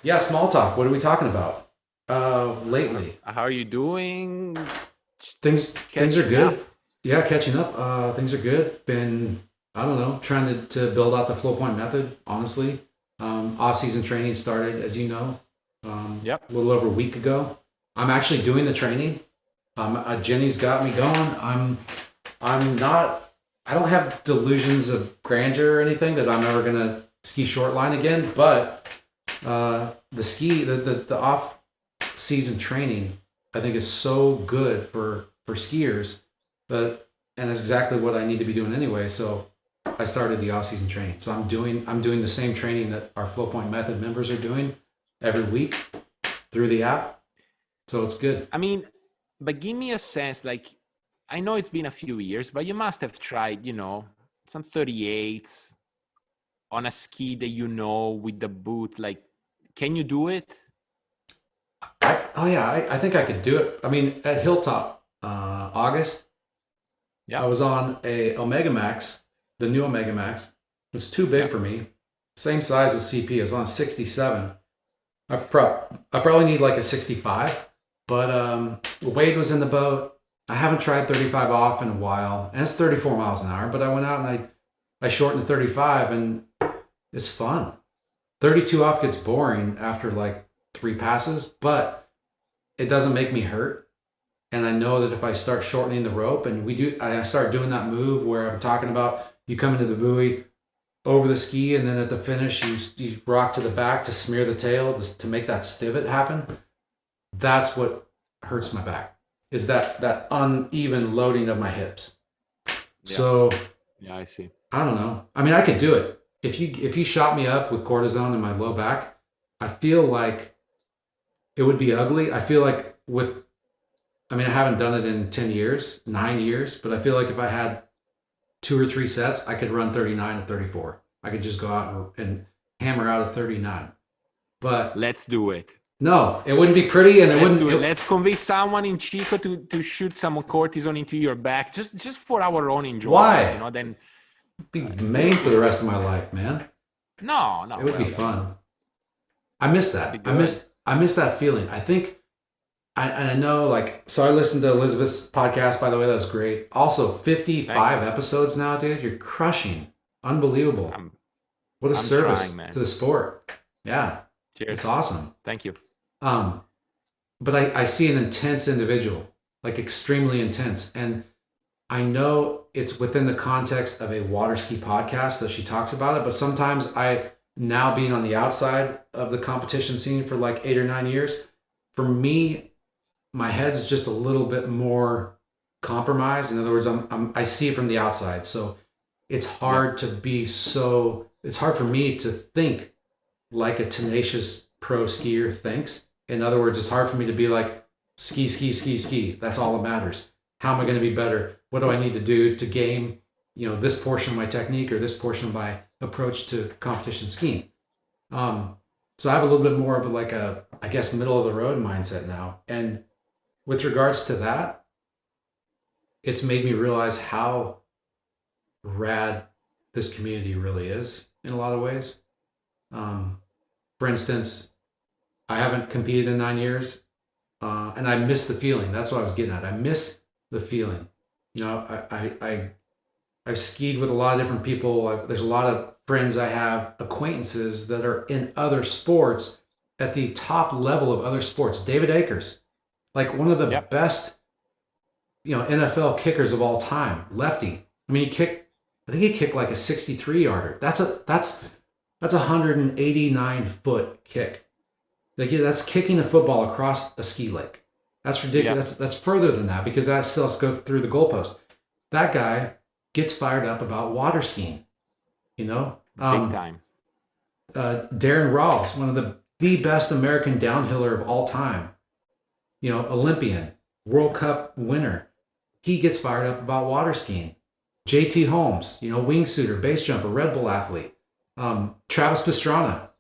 Yeah, small talk. What are we talking about? Lately, How are you doing? things are Catching up. good. Yeah, catching up. Things are good. Been I don't know, trying to build out the FlowPoint method. Honestly, off-season training started, as you know, Yep. a little over a week ago. I'm actually doing the training. Jenny's got me going. I'm not. I don't have delusions of grandeur or anything that I'm ever gonna ski short line again. But the off season training, I think is so good for skiers. But and that's exactly what I need to be doing anyway. So I started the off season training. So I'm doing the same training that our FlowPoint Method members are doing every week through the app. So it's good. I mean, but give me a sense, like, I know it's been a few years, but you must have tried, some 38s on a ski that with the boot. Like, can you do it? Oh yeah, I think I could do it. I mean, at Hilltop, August, I Yeah. was on a Omega Max, the new Omega Max. It's too big Yeah. for me. Same size as CP. I was on a 67. I probably need like a 65. But Wade was in the boat. I haven't tried 35 off in a while, and it's 34 miles an hour. But I went out and I shortened to 35, and it's fun. 32 off gets boring after like three passes, but it doesn't make me hurt. And I know that if I start shortening the rope, and I start doing that move where I'm talking about, you come into the buoy over the ski, and then at the finish you rock to the back to smear the tail to make that stivot happen. That's what hurts my back, is that uneven loading of my hips. Yeah. So Yeah, I see. I don't know. I mean, I could do it. If you shot me up with cortisone in my low back, I feel like it would be ugly. I feel like I mean, I haven't done it in 10 years, 9 years, but I feel like if I had two or three sets, I could run 39 at 34. I could just go out and hammer out a 39. But Let's do it. no, it wouldn't be pretty, and it Let's wouldn't. do it. Let's convince someone in Chico to shoot some cortisone into your back, just for our own enjoyment. Why? Then Be maimed for the rest of my life, man. no, It would be well, fun. I miss be that. good. I miss that feeling. I think I know, like, so I listened to Elizabeth's podcast, by the way. That was great. Also, 55 Thanks. episodes now, dude. You're crushing. Unbelievable. I'm What a I'm service trying, man. to the sport. Yeah, Cheers. it's awesome. Thank you. Um, but I see an intense individual, like extremely intense. And I know it's within the context of a water ski podcast that she talks about it. But sometimes now being on the outside of the competition scene for like 8 or 9 years, for me, my head's just a little bit more compromised. In other words, I see it from the outside. So it's hard to it's hard for me to think like a tenacious pro skier thinks. In other words, it's hard for me to be like, ski, ski, ski, ski. That's all that matters. How am I going to be better? What do I need to do to game, this portion of my technique or this portion of my approach to competition skiing? So I have a little bit more of I guess, middle of the road mindset now. And with regards to that, it's made me realize how rad this community really is in a lot of ways. For instance, I haven't competed in 9 years, and I miss the feeling. That's what I was getting at. I miss the feeling. I've skied with a lot of different people. There's a lot of friends I have, acquaintances that are in other sports at the top level of other sports. David Akers, like one of the Yep. best, NFL kickers of all time, lefty. I mean, I think he kicked like a 63 yarder. That's a 189 foot kick. Like, that's kicking a football across a ski lake. That's ridiculous. Yep. That's further than that, because that still has to go through the goalpost. That guy gets fired up about water skiing. Big time. Darren Rawls, one of the best American downhiller of all time, Olympian, World Cup winner. He gets fired up about water skiing. JT Holmes, wingsuiter, base jumper, Red Bull athlete. Travis Pastrana.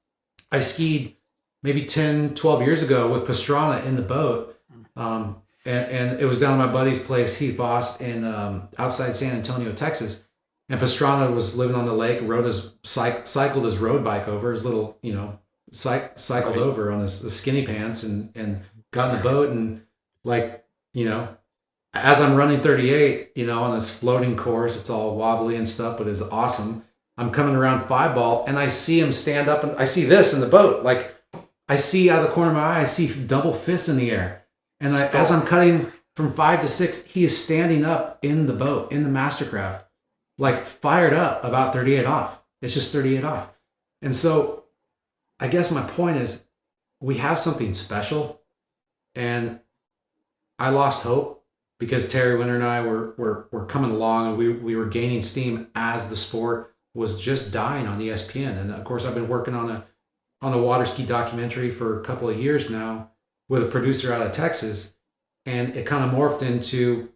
I skied maybe 10, 12 years ago with Pastrana in the boat. And it was down at my buddy's place, Heath Voss, in outside San Antonio, Texas. And Pastrana was living on the lake, cycled his road bike over, his little, cycled Right. over on the skinny pants and got in the boat and like, as I'm running 38, on this floating course, it's all wobbly and stuff, but it's awesome. I'm coming around 5 ball and I see him stand up and I see this in the boat. Like I see out of the corner of my eye, I see double fists in the air. And as I'm Stop. cutting from 5 to 6, he is standing up in the boat, in the Mastercraft, like fired up about 38 off. It's just 38 off. And so I guess my point is we have something special. And I lost hope because Terry Winter and I were coming along and we were gaining steam as the sport was just dying on ESPN. And of course, I've been working on a water ski documentary for a couple of years now with a producer out of Texas, and it kind of morphed into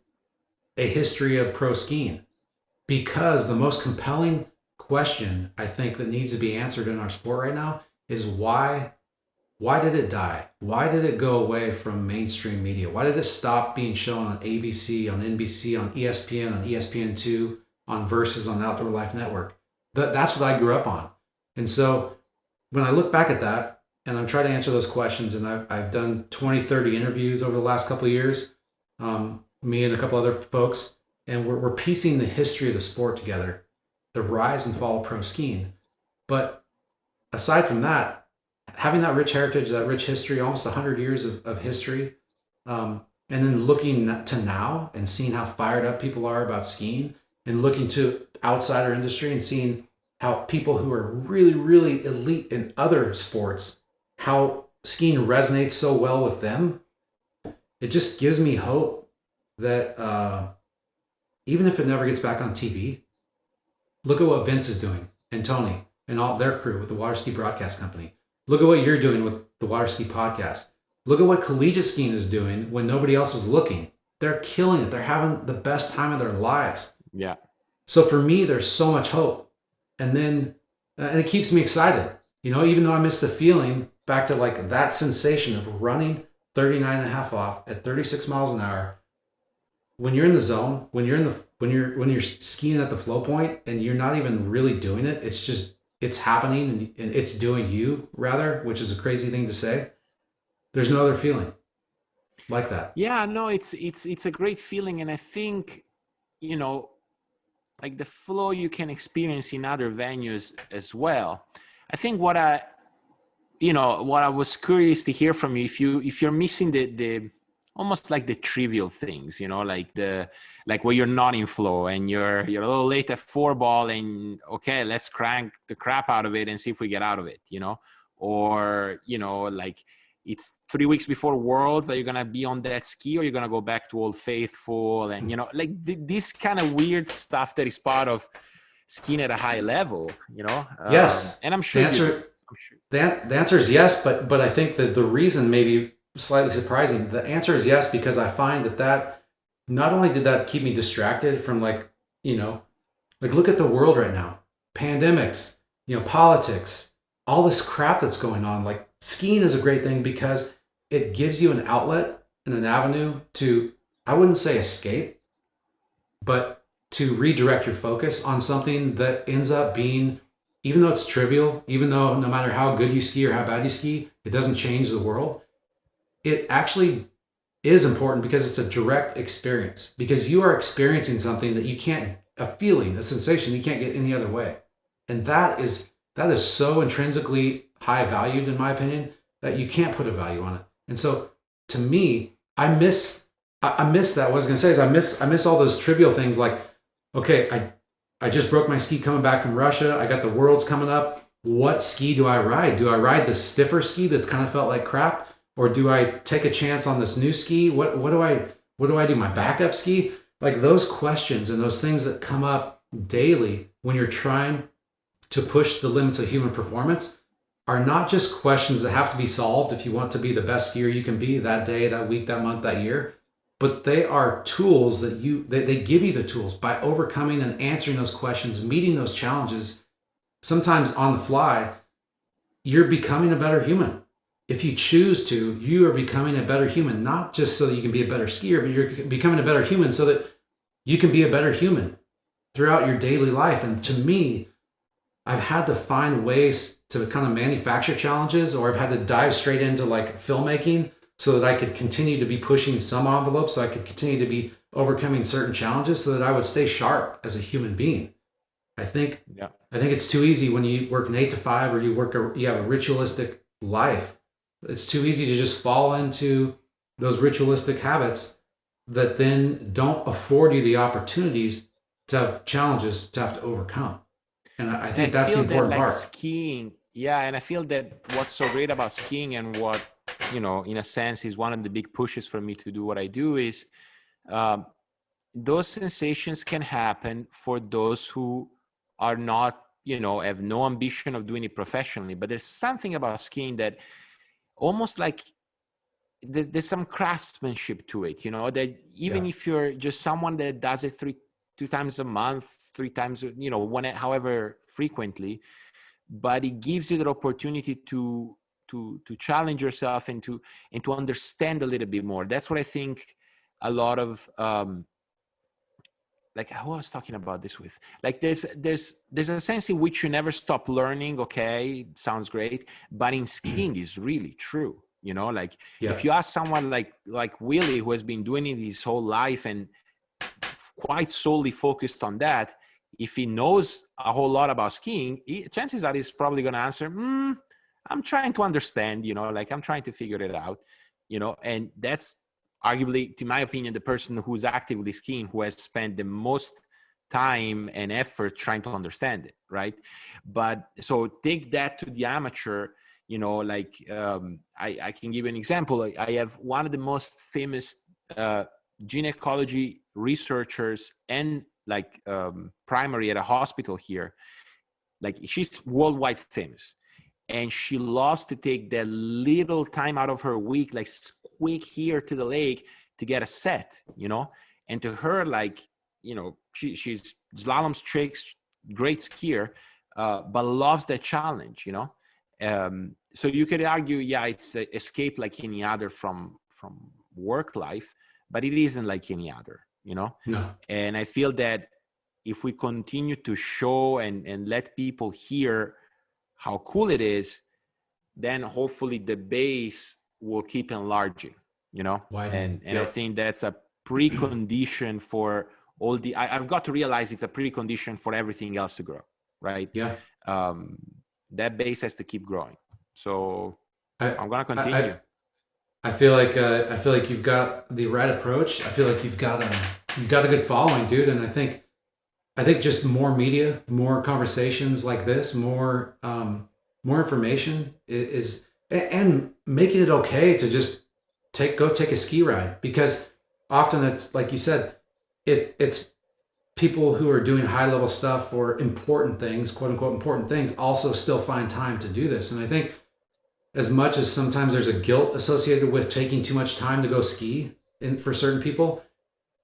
a history of pro skiing because the most compelling question I think that needs to be answered in our sport right now is why did it die? Why did it go away from mainstream media? Why did it stop being shown on ABC, on NBC, on ESPN, on ESPN2, on Versus, on Outdoor Life Network? That's what I grew up on. And so when I look back at that and I'm trying to answer those questions, and I've done 20, 30 interviews over the last couple of years, me and a couple other folks, and we're piecing the history of the sport together, the rise and fall of pro skiing. But aside from that, having that rich heritage, that rich history, almost 100 years of history, and then looking to now and seeing how fired up people are about skiing, and looking to outside our industry and seeing how people who are really, really elite in other sports, how skiing resonates so well with them, it just gives me hope that even if it never gets back on TV, look at what Vince is doing and Tony and all their crew with the Water Ski Broadcast Company. Look at what you're doing with the Water Ski Podcast. Look at what collegiate skiing is doing when nobody else is looking. They're killing it. They're having the best time of their lives. Yeah. So for me, there's so much hope. And then, and it keeps me excited, even though I miss the feeling back to like that sensation of running 39 and a half off at 36 miles an hour. When you're in the zone, when you're skiing at the flow point and you're not even really doing it, it's happening and it's doing you rather, which is a crazy thing to say. There's no other feeling like that. Yeah, no, it's a great feeling. And I think, like the flow you can experience in other venues as well. I think what I was curious to hear from you, if you're missing the almost like the trivial things, like where you're not in flow and you're a little late at 4 ball and okay, let's crank the crap out of it and see if we get out of it, or like it's 3 weeks before Worlds. Are you gonna be on that ski, or you're gonna go back to Old Faithful and like this kind of weird stuff that is part of skiing at a high level, Yes. and I'm sure The answer is yes, but I think that the reason maybe slightly surprising, the answer is yes, because I find that not only did that keep me distracted from like look at the world right now, pandemics, politics, all this crap that's going on. Like skiing is a great thing because it gives you an outlet and an avenue to, I wouldn't say escape, but to redirect your focus on something that ends up being, even though it's trivial, even though no matter how good you ski or how bad you ski, it doesn't change the world. It actually is important because it's a direct experience, because you are experiencing something that you can't, a feeling, a sensation you can't get any other way. And that is so intrinsically high valued, in my opinion, that you can't put a value on it. And so to me, I miss that. What I was going to say is I miss all those trivial things like, okay, I just broke my ski coming back from Russia. I got the Worlds coming up. What ski do I ride? Do I ride the stiffer ski that's kind of felt like crap? Or do I take a chance on this new ski? What do I do? My backup ski? Like those questions and those things that come up daily when you're trying to push the limits of human performance are not just questions that have to be solved if you want to be the best skier you can be that day, that week, that month, that year. But they are tools that they give you the tools by overcoming and answering those questions, meeting those challenges. Sometimes on the fly, you're becoming a better human. If you choose to, you are becoming a better human, not just so that you can be a better skier, but you're becoming a better human so that you can be a better human throughout your daily life. And to me, I've had to find ways to kind of manufacture challenges, or I've had to dive straight into like filmmaking so that I could continue to be pushing some envelopes, so I could continue to be overcoming certain challenges so that I would stay sharp as a human being. I think Yeah. I think it's too easy when you work an 8 to 5 or you have a ritualistic life. It's too easy to just fall into those ritualistic habits that then don't afford you the opportunities to have challenges to have to overcome. And I And think I that's the feel that important like part. skiing, yeah, and I feel that what's so great about skiing and what, in a sense is one of the big pushes for me to do what I do is um, those sensations can happen for those who are not, have no ambition of doing it professionally. But there's something about skiing that almost like there's some craftsmanship to it, that even Yeah. if you're just someone that does it 2 times a month, 3 times, however frequently, but it gives you the opportunity to challenge yourself and to understand a little bit more. That's what I think a lot of like who I was talking about this with. Like there's a sense in which you never stop learning. Okay, sounds great, but in skiing is really true. Like Yeah. if you ask someone like Willie, who has been doing it his whole life and quite solely focused on that, if he knows a whole lot about skiing, chances are he's probably going to answer, I'm trying to understand, like I'm trying to figure it out, and that's arguably, to my opinion, the person who's actively skiing who has spent the most time and effort trying to understand it, right? But so take that to the amateur, like I can give you an example. I have one of the most famous gynecology researchers and like primary at a hospital here. Like she's worldwide famous, and she loves to take that little time out of her week, like squeak here to the lake to get a set, and to her, like, she's slalom tricks, great skier, but loves that challenge, so you could argue, yeah, it's a escape like any other from work life, but it isn't like any other, No. and I feel that if we continue to show and let people hear how cool it is, then hopefully the base will keep enlarging, Widening. and I Yep. think that's a precondition for all I've got to realize it's a precondition for everything else to grow, right? Yeah. um, that base has to keep growing, so I I'm gonna I continue. I feel like you've got the right approach. I feel like you've got a good following, dude. And I think just more media, more conversations like this, more information is and making it okay to just go take a ski ride, because often it's like you said, it's people who are doing high level stuff or important things, quote unquote important things, also still find time to do this. And I think as much as sometimes there's a guilt associated with taking too much time to go ski for certain people,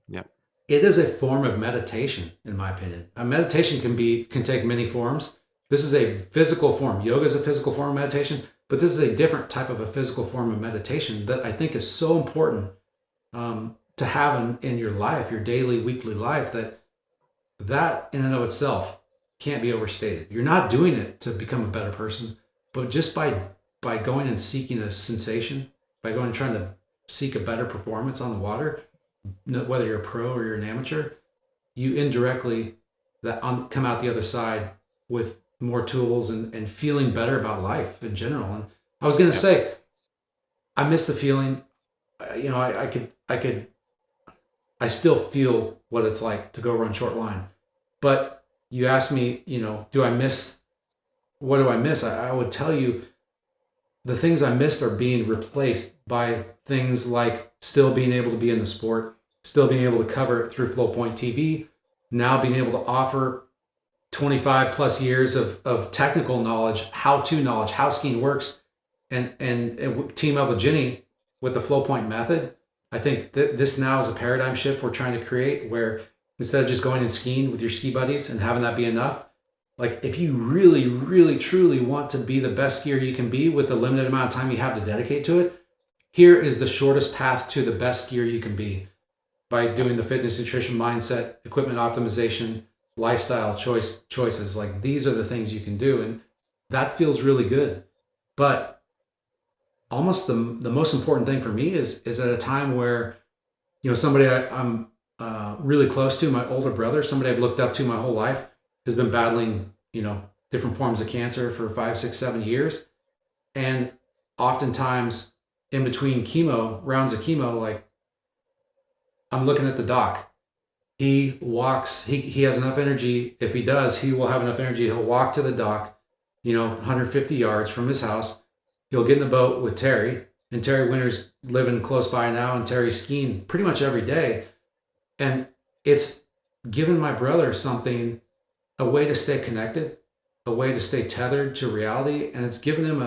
Yeah. it is a form of meditation, in my opinion. A meditation can take many forms. This is a physical form. Yoga is a physical form of meditation, but this is a different type of a physical form of meditation that I think is so important to have in your life, your daily, weekly life, that in and of itself can't be overstated. You're not doing it to become a better person, but just by going and seeking a sensation, by going and trying to seek a better performance on the water, whether you're a pro or you're an amateur, you indirectly come out the other side with more tools and feeling better about life in general. And I was going to Yep. say, I miss the feeling. I still feel what it's like to go run short line. But you asked me, what do I miss? I would tell you the things I missed are being replaced by things like still being able to be in the sport, still being able to cover it through FlowPoint TV, now being able to offer 25 plus years of technical knowledge, how-to knowledge, how skiing works, and team up with Jenny with the FlowPoint method. I think that this now is a paradigm shift we're trying to create, where instead of just going and skiing with your ski buddies and having that be enough, like if you really, really, truly want to be the best skier you can be with the limited amount of time you have to dedicate to it, here is the shortest path to the best skier you can be by Yep. doing the fitness, nutrition, mindset, equipment optimization, lifestyle choices. Like these are the things you can do, and that feels really good. But almost the most important thing for me is at a time where somebody I'm really close to, my older brother, somebody I've looked up to my whole life, has been battling different forms of cancer for 5, 6, 7 years, and oftentimes in between chemo rounds of chemo, like I'm looking at the doc. He walks. He has enough energy. If he does, he will have enough energy. He'll walk to the dock, 150 yards from his house. He'll get in the boat with Terry, and Terry Winter's living close by now, and Terry's skiing pretty much every day. And it's given my brother something, a way to stay connected, a way to stay tethered to reality, and it's given him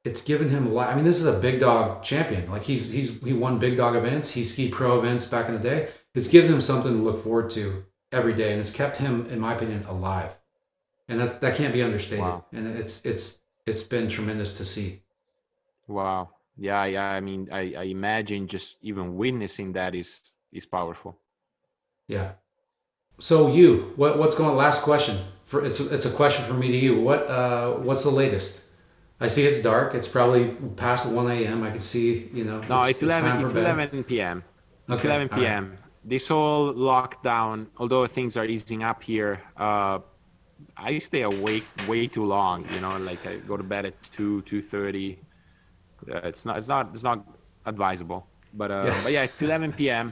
it's given him a lot. I mean, this is a big dog champion. Like he won big dog events. He skied pro events back in the day. It's given him something to look forward to every day, and it's kept him, in my opinion, alive. And that can't be understated. Wow. And it's been tremendous to see. Wow. Yeah. I mean, I imagine just even witnessing that is powerful. Yeah. So what's going on? Last question. It's a question from me to you. What's the latest? I see it's dark. It's probably past 1 a.m. I can see, No, it's 11. time It's for bed. 11 p.m. It's Okay. 11 p.m. Right. This whole lockdown, although things are easing up here, I stay awake way too long. Like I go to bed at 2:30. It's not advisable. But yeah, it's 11 p.m.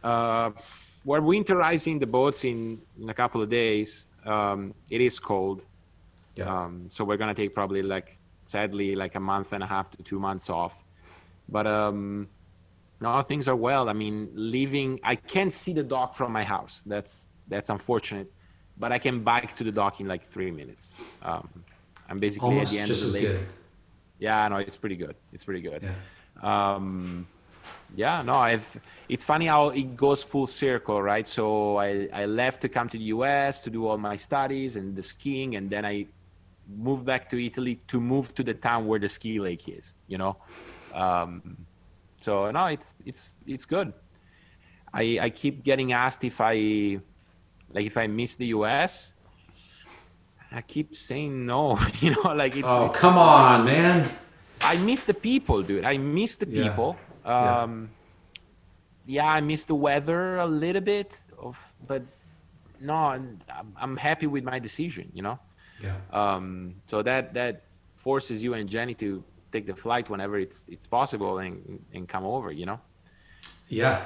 We're winterizing the boats in a couple of days. It is cold. Yeah. So we're gonna take probably sadly like a month and a half to 2 months off. But no, things are well. I mean, I can't see the dock from my house. That's unfortunate, but I can bike to the dock in like 3 minutes. I'm basically Almost at the end just of the as lake. good. Yeah, no, it's pretty good. It's pretty good. Yeah. Yeah, no, it's funny how it goes full circle, right? So I left to come to the US to do all my studies and the skiing, and then I moved back to Italy to move to the town where the ski lake is, So no, it's good. I keep getting asked if I miss the US. I keep saying no, Oh, come on, man. I miss the people, dude. I miss the people. Yeah, I miss the weather a little bit but no, I'm happy with my decision, Yeah. So that forces you and Jenny to take the flight whenever it's possible and come over, Yeah,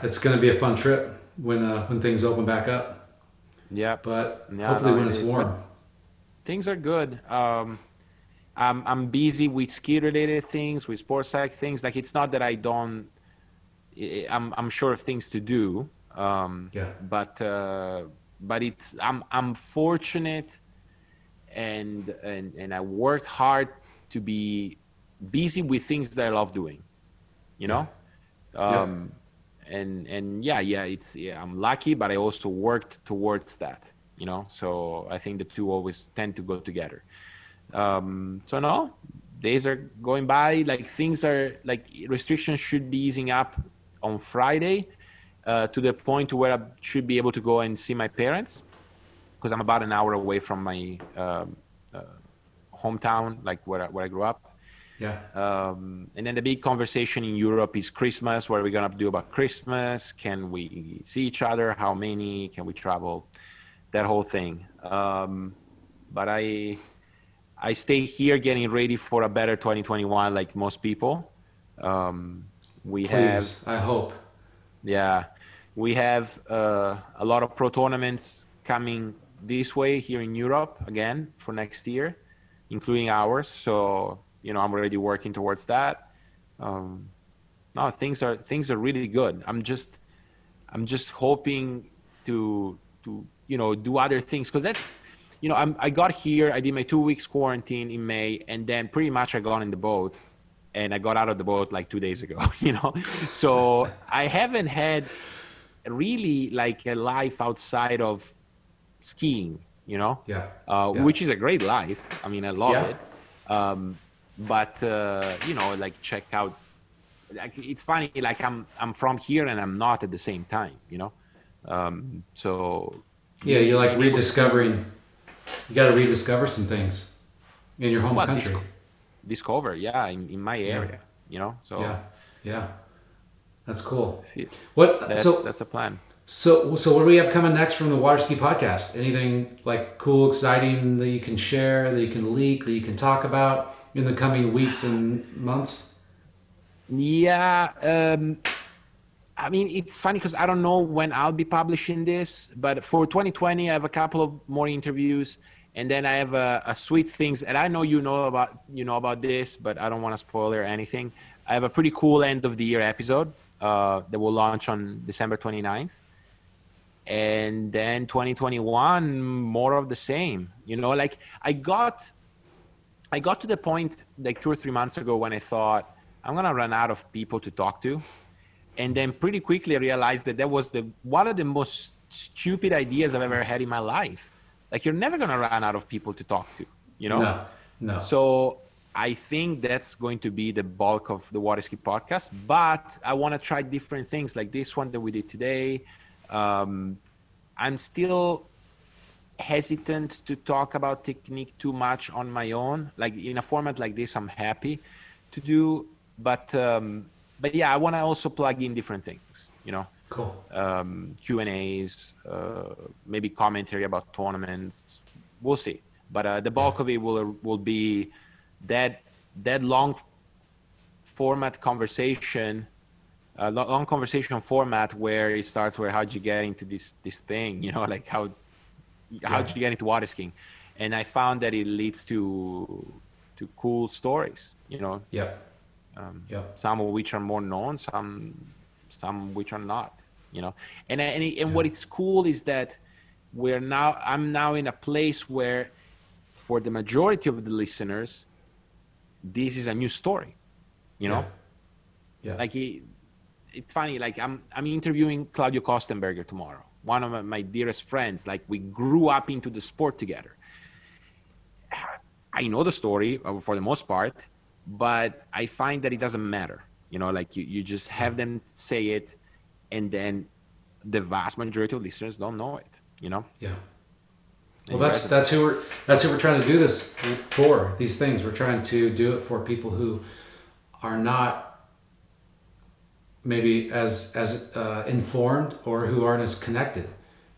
it's going to be a fun trip when things open back up. Yeah. But Yeah, hopefully no, when it it's is. warm. But things are good. I'm busy with ski related things, with sports psych things. Like it's not that I don't. I'm sure of things to do. Yeah. But I'm fortunate, and I worked hard to be busy with things that I love doing. Yep. And I'm lucky, but I also worked towards that. So I think the two always tend to go together. So no, days are going by, like things are like restrictions should be easing up on Friday, to the point where I should be able to go and see my parents, because I'm about an hour away from my hometown, like where I grew up. Yeah. And then the big conversation in Europe is Christmas. What are we gonna do about Christmas? Can we see each other? How many? Can we travel? That whole thing. But I stay here getting ready for a better 2021, like most people. Please, I hope. Yeah, we have a lot of pro tournaments coming this way here in Europe again for next year, including ours. So I'm already working towards that. No, things are really good. I'm just hoping to do other things, because that's I got here, I did my 2 weeks quarantine in May, and then pretty much I got in the boat, and I got out of the boat like 2 days ago. So I haven't had really like a life outside of skiing, which is a great life. I mean, I love it. But like check out, like it's funny, like I'm from here and I'm not at the same time, so Yeah, you're like being able to- rediscovering. You got to rediscover some things in your home well, country. discover, yeah, in my area, you know. So Yeah, yeah, that's cool. if you- What? that's a plan. So what do we have coming next from the Water Ski Podcast? Anything like cool, exciting that you can share, that you can leak, that you can talk about in the coming weeks and months? Yeah, I mean, it's funny because I don't know when I'll be publishing this, but for 2020, I have a couple of more interviews, and then I have a sweet things. And I know you know about this, but I don't want to spoil or anything. I have a pretty cool end of the year episode that will launch on December 29th. And then 2021, more of the same. You know, like I got to the point like 2 or 3 months ago when I thought I'm gonna run out of people to talk to, and then pretty quickly I realized that was one of the most stupid ideas I've ever had in my life. Like you're never gonna run out of people to talk to, you know? No. So I think that's going to be the bulk of the Water Ski Podcast, but I want to try different things like this one that we did today. I'm still hesitant to talk about technique too much on my own. Like in a format like this, I'm happy to do, but yeah, I want to also plug in different things, you know. Cool. Q&As, maybe commentary about tournaments. We'll see. But the bulk of it will be that long format conversation. Long conversation format where it starts where how'd you get into this thing, you know, like how'd you get into water skiing, and I found that it leads to cool stories, you know. Some of which are more known, some which are not, you know. And what is cool is that I'm now in a place where for the majority of the listeners this is a new story, you know. Like it's funny, like I'm interviewing Claudio Kostenberger tomorrow, one of my dearest friends. Like we grew up into the sport together. I know the story for the most part, but I find that it doesn't matter, you know, like you just have them say it, and then the vast majority of listeners don't know it, you know. Well, that's who we're trying to do this for. These things we're trying to do it for people who are not maybe as informed, or who aren't as connected,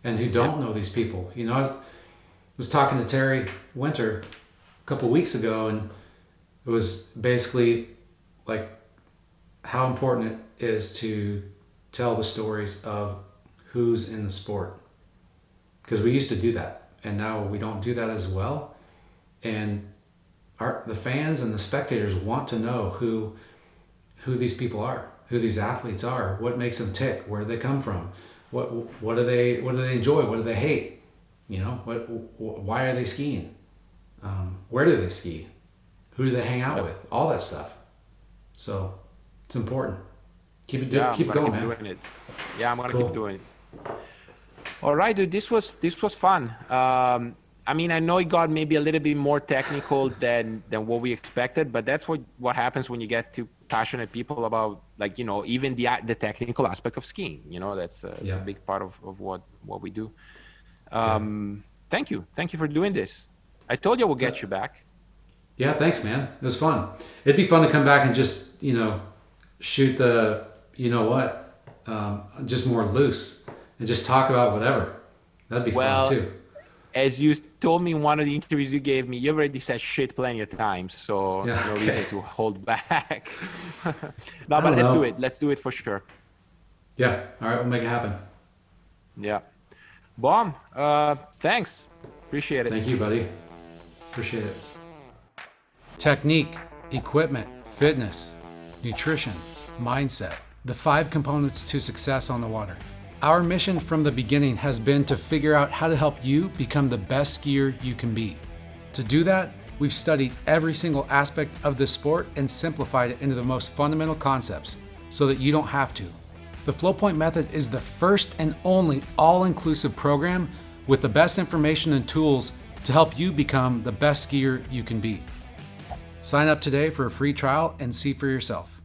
and who don't know these people. You know, I was talking to Terry Winter a couple of weeks ago, and it was basically like how important it is to tell the stories of who's in the sport, because we used to do that, and now we don't do that as well. And the fans and the spectators want to know who these people are, who these athletes are, what makes them tick, where do they come from, what do they enjoy, what do they hate, you know, why are they skiing, where do they ski, who do they hang out with, all that stuff. So it's important. Keep going, man. Doing it. Yeah, I'm gonna keep doing it. All right, dude. This was fun. I mean, I know it got maybe a little bit more technical than what we expected, but that's what happens when you get to passionate people about, like, you know, even the technical aspect of skiing. You know, it's a big part of what we do. Thank you for doing this. I told you I will get you back. Yeah, thanks, man. It was fun. It'd be fun to come back and just, you know, shoot the, you know what, just more loose and just talk about whatever. That'd be fun too. As you told me in one of the interviews you gave me, you already said shit plenty of times, so no reason to hold back. No, but let's do it. Let's do it for sure. Yeah. All right, we'll make it happen. Yeah. Bomb. Thanks. Appreciate it. Thank you, buddy. Appreciate it. Technique, equipment, fitness, nutrition, mindset. The 5 components to success on the water. Our mission from the beginning has been to figure out how to help you become the best skier you can be. To do that, we've studied every single aspect of this sport and simplified it into the most fundamental concepts so that you don't have to. The FlowPoint Method is the first and only all-inclusive program with the best information and tools to help you become the best skier you can be. Sign up today for a free trial and see for yourself.